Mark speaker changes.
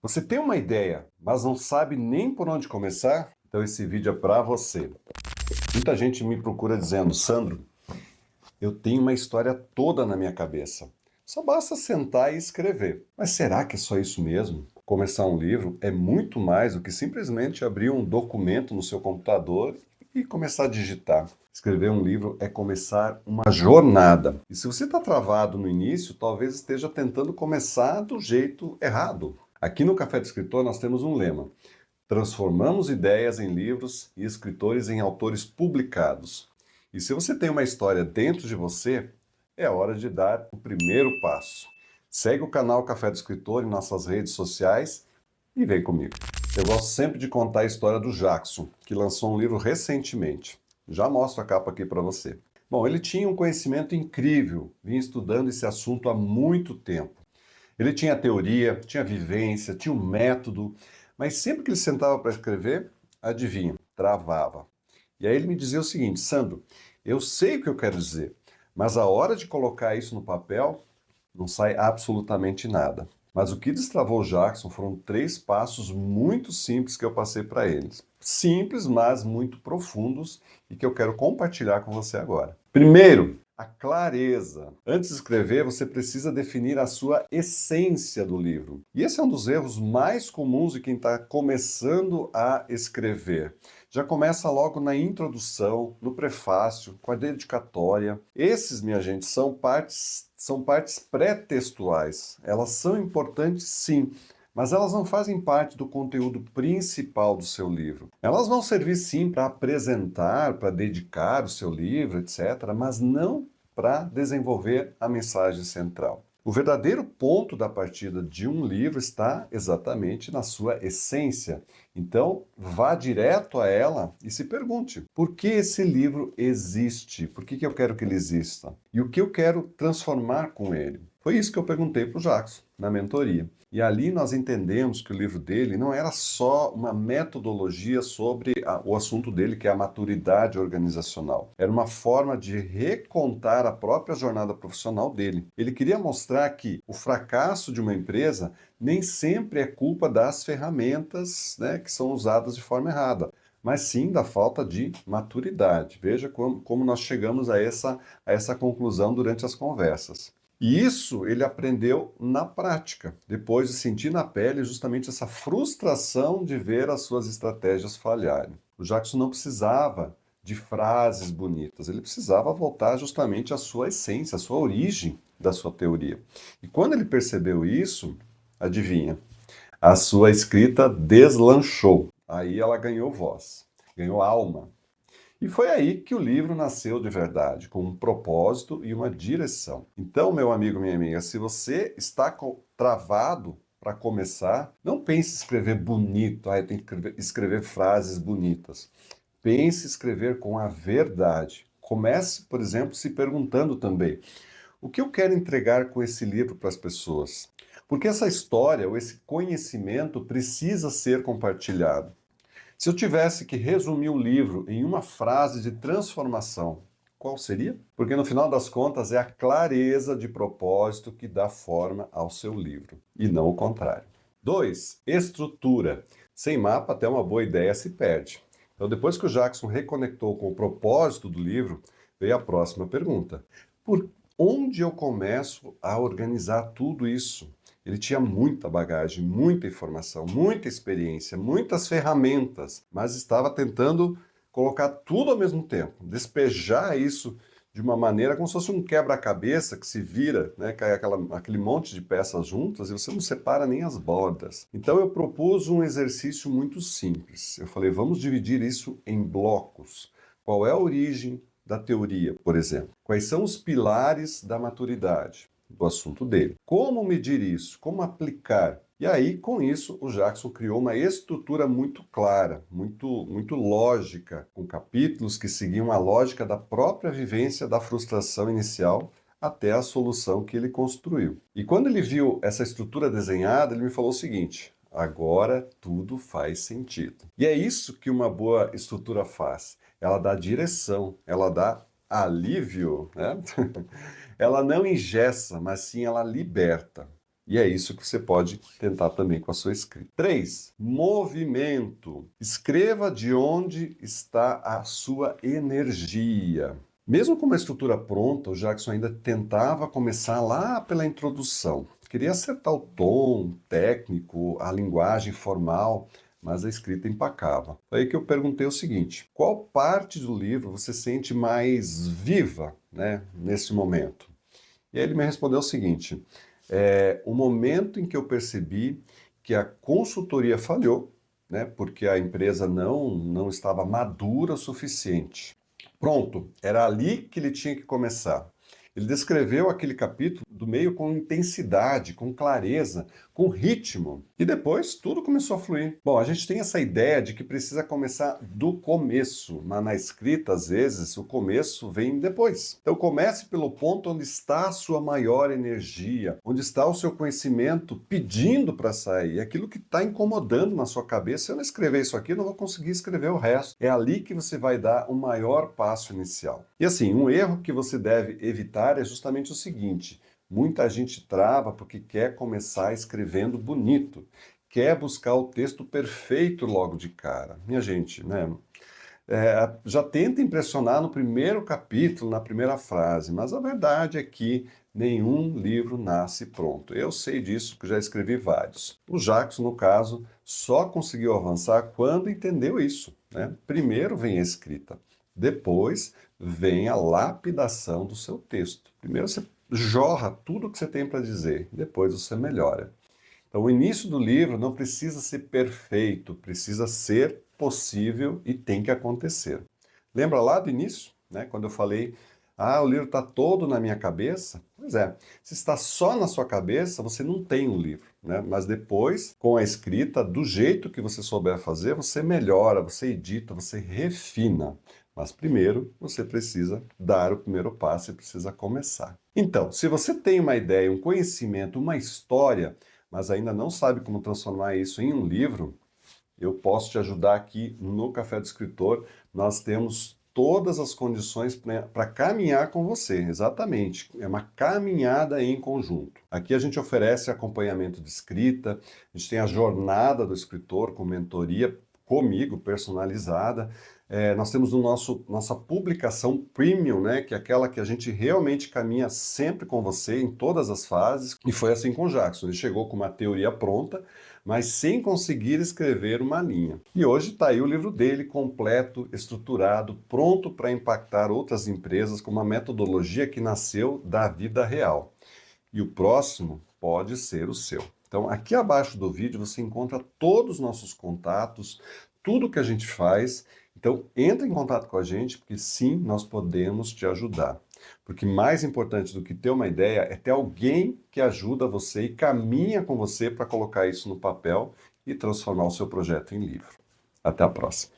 Speaker 1: Você tem uma ideia, mas não sabe nem por onde começar? Então esse vídeo é para você. Muita gente me procura dizendo, Sandro, eu tenho uma história toda na minha cabeça. Só basta sentar e escrever. Mas será que é só isso mesmo? Começar um livro é muito mais do que simplesmente abrir um documento no seu computador e começar a digitar. Escrever um livro é começar uma jornada. E se você está travado no início, talvez esteja tentando começar do jeito errado. Aqui no Café do Escritor nós temos um lema: transformamos ideias em livros e escritores em autores publicados. E se você tem uma história dentro de você, é hora de dar o primeiro passo. Segue o canal Café do Escritor em nossas redes sociais e vem comigo. Eu gosto sempre de contar a história do Jackson, que lançou um livro recentemente. Já mostro a capa aqui para você. Bom, ele tinha um conhecimento incrível, vinha estudando esse assunto há muito tempo. Ele tinha teoria, tinha vivência, tinha um método, mas sempre que ele sentava para escrever, adivinha, travava. E aí ele me dizia o seguinte: Sandro, eu sei o que eu quero dizer, mas a hora de colocar isso no papel, não sai absolutamente nada. Mas o que destravou o Jackson foram 3 passos muito simples que eu passei para eles. Simples, mas muito profundos e que eu quero compartilhar com você agora. Primeiro, a clareza. Antes de escrever, você precisa definir a sua essência do livro. E esse é um dos erros mais comuns de quem está começando a escrever. Já começa logo na introdução, no prefácio, com a dedicatória. Esses, minha gente, são partes pré-textuais. Elas são importantes, sim, mas elas não fazem parte do conteúdo principal do seu livro. Elas vão servir, sim, para apresentar, para dedicar o seu livro, etc., mas não para desenvolver a mensagem central. O verdadeiro ponto da partida de um livro está exatamente na sua essência. Então, vá direto a ela e se pergunte: por que esse livro existe? Por que eu quero que ele exista? E o que eu quero transformar com ele? Foi isso que eu perguntei para o Jackson, na mentoria. E ali nós entendemos que o livro dele não era só uma metodologia sobre o assunto dele, que é a maturidade organizacional. Era uma forma de recontar a própria jornada profissional dele. Ele queria mostrar que o fracasso de uma empresa nem sempre é culpa das ferramentas, né, que são usadas de forma errada, mas sim da falta de maturidade. Veja como nós chegamos a essa conclusão durante as conversas. E isso ele aprendeu na prática, depois de sentir na pele justamente essa frustração de ver as suas estratégias falharem. O Jackson não precisava de frases bonitas, ele precisava voltar justamente à sua essência, à sua origem da sua teoria. E quando ele percebeu isso, adivinha, a sua escrita deslanchou. Aí ela ganhou voz, ganhou alma. E foi aí que o livro nasceu de verdade, com um propósito e uma direção. Então, meu amigo, minha amiga, se você está travado para começar, não pense em escrever bonito, eu tenho que escrever frases bonitas. Pense em escrever com a verdade. Comece, por exemplo, se perguntando também: o que eu quero entregar com esse livro para as pessoas? Porque essa história ou esse conhecimento precisa ser compartilhado. Se eu tivesse que resumir o livro em uma frase de transformação, qual seria? Porque no final das contas é a clareza de propósito que dá forma ao seu livro, e não o contrário. 2. Estrutura. Sem mapa, até uma boa ideia se perde. Então, depois que o Jackson reconectou com o propósito do livro, veio a próxima pergunta: por onde eu começo a organizar tudo isso? Ele tinha muita bagagem, muita informação, muita experiência, muitas ferramentas, mas estava tentando colocar tudo ao mesmo tempo, despejar isso de uma maneira como se fosse um quebra-cabeça que se vira, né, cai aquele monte de peças juntas e você não separa nem as bordas. Então eu propus um exercício muito simples. Eu falei, vamos dividir isso em blocos. Qual é a origem da teoria, por exemplo? Quais são os pilares da maturidade do assunto dele? Como medir isso? Como aplicar? E aí, com isso, o Jackson criou uma estrutura muito clara, muito lógica, com capítulos que seguiam a lógica da própria vivência da frustração inicial até a solução que ele construiu. E quando ele viu essa estrutura desenhada, ele me falou o seguinte: agora tudo faz sentido. E é isso que uma boa estrutura faz. Ela dá direção, ela dá alívio, né? Ela não engessa, mas sim ela liberta. E é isso que você pode tentar também com a sua escrita. 3. Movimento. Escreva de onde está a sua energia. Mesmo com uma estrutura pronta, o Jackson ainda tentava começar lá pela introdução. Queria acertar o tom técnico, a linguagem formal, mas a escrita empacava. Foi aí que eu perguntei o seguinte: qual parte do livro você sente mais viva, né, nesse momento? E aí ele me respondeu o seguinte: o momento em que eu percebi que a consultoria falhou, né, porque a empresa não estava madura o suficiente. Pronto, era ali que ele tinha que começar. Ele descreveu aquele capítulo do meio com intensidade, com clareza, com ritmo. E depois tudo começou a fluir. Bom, a gente tem essa ideia de que precisa começar do começo, mas na escrita, às vezes, o começo vem depois. Então comece pelo ponto onde está a sua maior energia, onde está o seu conhecimento pedindo para sair, aquilo que está incomodando na sua cabeça. Se eu não escrever isso aqui, eu não vou conseguir escrever o resto. É ali que você vai dar o maior passo inicial. E assim, um erro que você deve evitar é justamente o seguinte: muita gente trava porque quer começar escrevendo bonito, quer buscar o texto perfeito logo de cara. Minha gente, né? Já tenta impressionar no primeiro capítulo, na primeira frase, mas a verdade é que nenhum livro nasce pronto. Eu sei disso, porque já escrevi vários. O Jackson, no caso, só conseguiu avançar quando entendeu isso, né? Primeiro vem a escrita, depois vem a lapidação do seu texto. Primeiro você jorra tudo o que você tem para dizer, depois você melhora. Então, o início do livro não precisa ser perfeito, precisa ser possível e tem que acontecer. Lembra lá do início, né, quando eu falei, o livro está todo na minha cabeça? Pois é, se está só na sua cabeça, você não tem um livro, né? Mas depois, com a escrita, do jeito que você souber fazer, você melhora, você edita, você refina. Mas primeiro, você precisa dar o primeiro passo e precisa começar. Então, se você tem uma ideia, um conhecimento, uma história, mas ainda não sabe como transformar isso em um livro, eu posso te ajudar aqui no Café do Escritor. Nós temos todas as condições para caminhar com você, exatamente. É uma caminhada em conjunto. Aqui a gente oferece acompanhamento de escrita, a gente tem a jornada do escritor com mentoria comigo, personalizada. Nós temos nossa publicação premium, né, que é aquela que a gente realmente caminha sempre com você em todas as fases. E foi assim com o Jackson. Ele chegou com uma teoria pronta, mas sem conseguir escrever uma linha. E hoje está aí o livro dele, completo, estruturado, pronto para impactar outras empresas com uma metodologia que nasceu da vida real. E o próximo pode ser o seu. Então, aqui abaixo do vídeo você encontra todos os nossos contatos, tudo que a gente faz. Então, entre em contato com a gente, porque sim, nós podemos te ajudar. Porque mais importante do que ter uma ideia é ter alguém que ajuda você e caminha com você para colocar isso no papel e transformar o seu projeto em livro. Até a próxima.